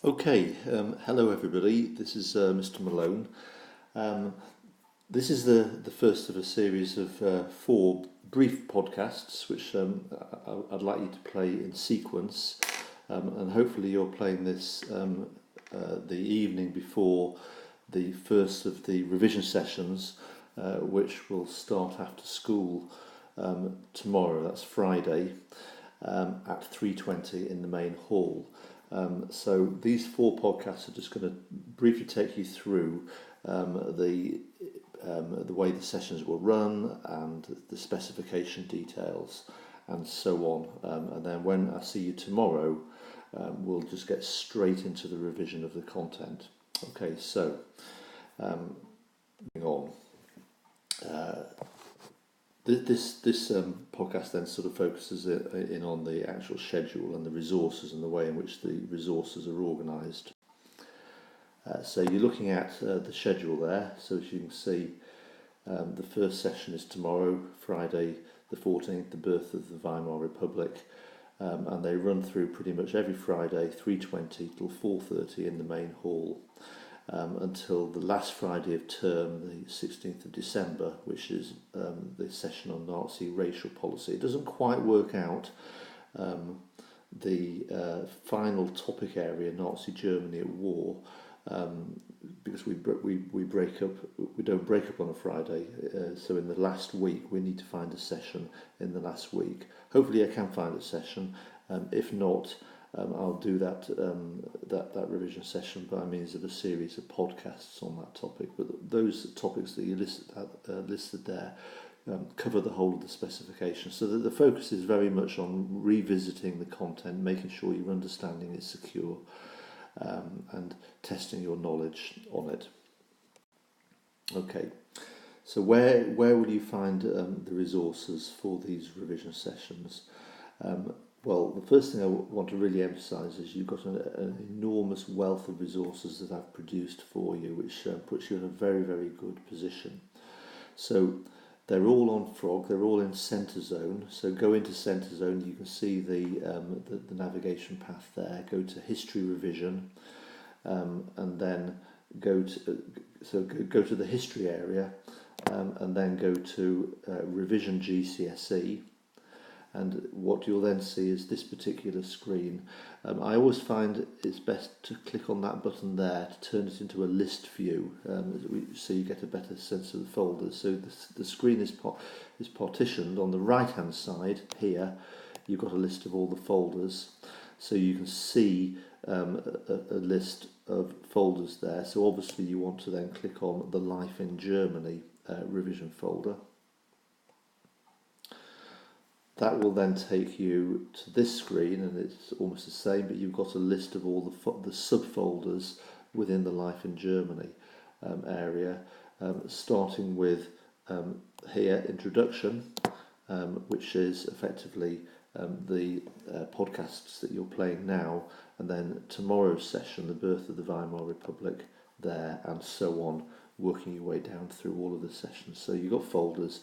Okay, hello everybody. This is Mr. Malone. Um, this is the first of a series of four brief podcasts, which I'd like you to play in sequence, and hopefully you're playing this the evening before the first of the revision sessions, which will start after school tomorrow. That's Friday at 3:20 in the main hall. So these four podcasts are just going to briefly take you through the way the sessions will run and the specification details and so on. And then when I see you tomorrow, we'll just get straight into the revision of the content. Okay, so moving on. This podcast then sort of focuses in on the actual schedule and the resources and the way in which the resources are organised. So you're looking at the schedule there. So as you can see, the first session is tomorrow, Friday the 14th, the birth of the Weimar Republic, and they run through pretty much every Friday, 3:20 till 4:30 in the main hall. Until the last Friday of term, the 16th of December, which is the session on Nazi racial policy. It doesn't quite work out the final topic area, Nazi Germany at war, because we break up. We don't break up on a Friday. So in the last week, we need to find a session in the last week. Hopefully, I can find a session. If not, I'll do that revision session by means of a series of podcasts on that topic. But those topics that you listed there cover the whole of the specification. So that the focus is very much on revisiting the content, making sure your understanding is secure, and testing your knowledge on it. Okay, so where will you find the resources for these revision sessions? Well, the first thing I want to really emphasise is you've got an enormous wealth of resources that I've produced for you, which puts you in a very, very good position. So they're all on Frog, they're all in Centre Zone. So go into Centre Zone, you can see the navigation path there. Go to History Revision, and then go to the History area, and then go to Revision GCSE. And what you'll then see is this particular screen. I always find it's best to click on that button there to turn it into a list view, so you get a better sense of the folders. So the screen is partitioned. On the right hand side here, you've got a list of all the folders, so you can see a list of folders there. So obviously you want to then click on the Life in Germany revision folder. That will then take you to this screen, and it's almost the same, but you've got a list of all the subfolders within the Life in Germany area, starting with here, Introduction, which is effectively the podcasts that you're playing now, and then tomorrow's session, the birth of the Weimar Republic there, and so on, working your way down through all of the sessions. So you've got folders.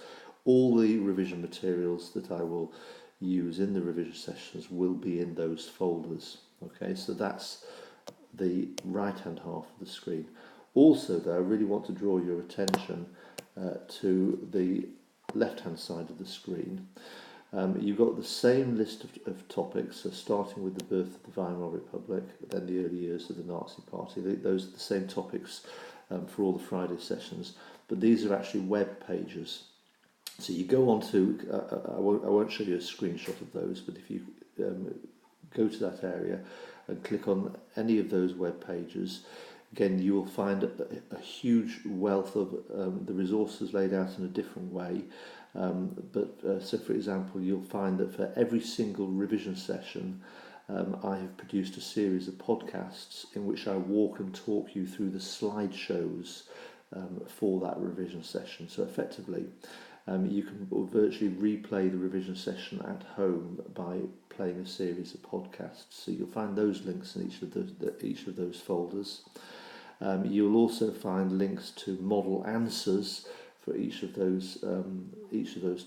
All the revision materials that I will use in the revision sessions will be in those folders. Okay, so that's the right-hand half of the screen. Also, though, I really want to draw your attention to the left-hand side of the screen. You've got the same list of topics, so starting with the birth of the Weimar Republic, then the early years of the Nazi Party. Those are the same topics for all the Friday sessions, but these are actually web pages. So you go on to, I won't show you a screenshot of those, but if you go to that area and click on any of those web pages, again, you will find a huge wealth of the resources laid out in a different way. So, for example, you'll find that for every single revision session, I have produced a series of podcasts in which I walk and talk you through the slideshows for that revision session. So effectively, you can virtually replay the revision session at home by playing a series of podcasts. So you'll find those links in each of those folders. You'll also find links to model answers for each of those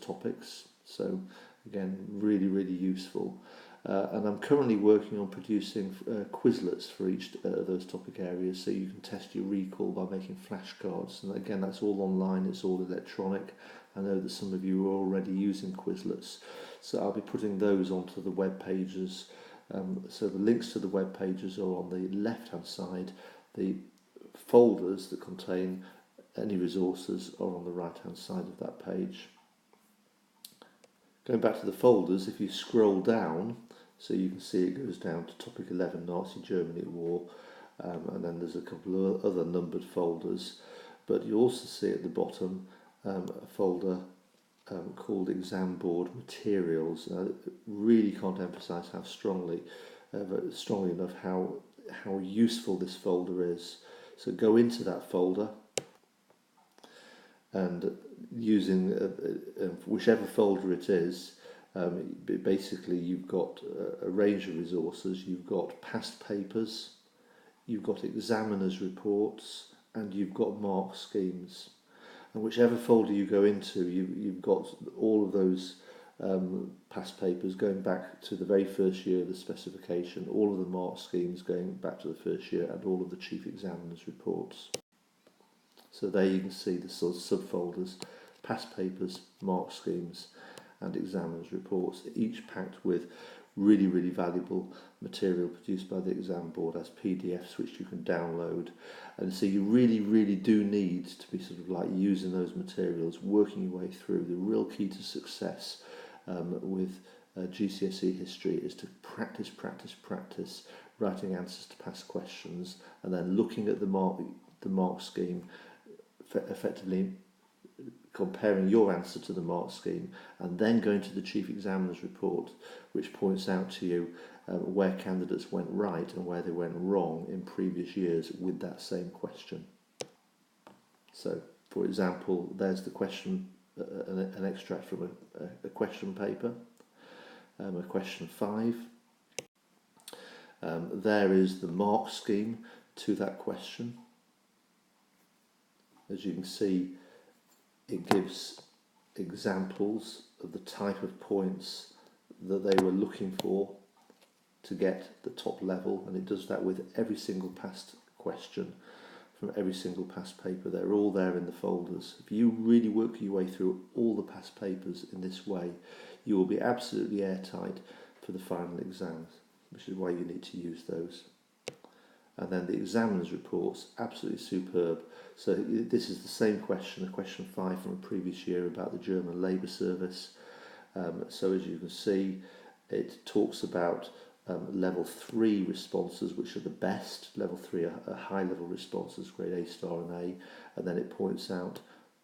topics. So again, really, really useful. And I'm currently working on producing Quizlets for each of those topic areas, so you can test your recall by making flashcards. And again, that's all online, it's all electronic. I know that some of you are already using Quizlets, so I'll be putting those onto the web pages. So the links to the web pages are on the left-hand side. The folders that contain any resources are on the right-hand side of that page. Going back to the folders, if you scroll down, so you can see it goes down to topic 11, Nazi Germany at war, and then there's a couple of other numbered folders, but you also see at the bottom a folder called Exam Board Materials. I really can't emphasise how strongly enough how useful this folder is. So go into that folder, and using whichever folder it is, basically you've got a range of resources. You've got past papers, you've got examiners' reports, and you've got mark schemes. And whichever folder you go into, you've got all of those past papers going back to the very first year of the specification, all of the mark schemes going back to the first year, and all of the chief examiner's reports. So there you can see the sort of subfolders: past papers, mark schemes, and examiners' reports, each packed with really, really valuable material produced by the exam board as PDFs, which you can download. And so you really, really do need to be sort of like using those materials, working your way through. The real key to success with GCSE History is to practice, writing answers to past questions, and then looking at the mark scheme, effectively comparing your answer to the mark scheme, and then going to the chief examiner's report, which points out to you where candidates went right and where they went wrong in previous years with that same question. So, for example, there's the question, an extract from a question paper, a question 5. There is the mark scheme to that question. As you can see, it gives examples of the type of points that they were looking for to get the top level, and it does that with every single past question from every single past paper. They're all there in the folders. If you really work your way through all the past papers in this way, you will be absolutely airtight for the final exams, which is why you need to use those. And then the examiner's reports, absolutely superb. So this is the same question, a question 5 from a previous year about the German labour service. So as you can see, it talks about level 3 responses, which are the best. Level 3 are high level responses, grade A star and A, and then it points out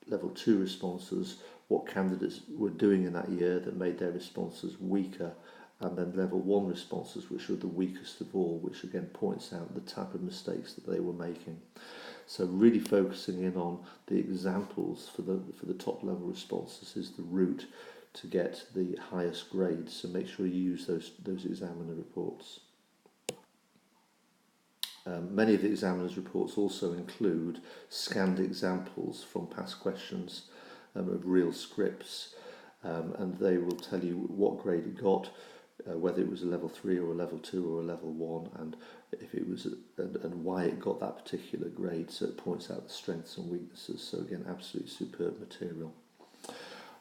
level 2 responses, what candidates were doing in that year that made their responses weaker, and then level 1 responses, which were the weakest of all, which again points out the type of mistakes that they were making. So really focusing in on the examples for the top level responses is the route to get the highest grades. So make sure you use those examiner reports. Many of the examiner's reports also include scanned examples from past questions of real scripts, and they will tell you what grade it got, whether it was a level 3 or a level 2 or a level 1, and if it was and why it got that particular grade. So it points out the strengths and weaknesses. So again, absolutely superb material.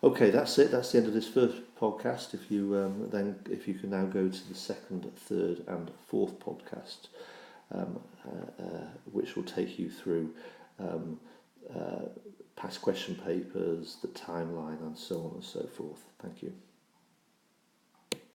Okay, that's it. That's the end of this first podcast. If you can now go to the second, third, and fourth podcast, which will take you through past question papers, the timeline, and so on and so forth. Thank you.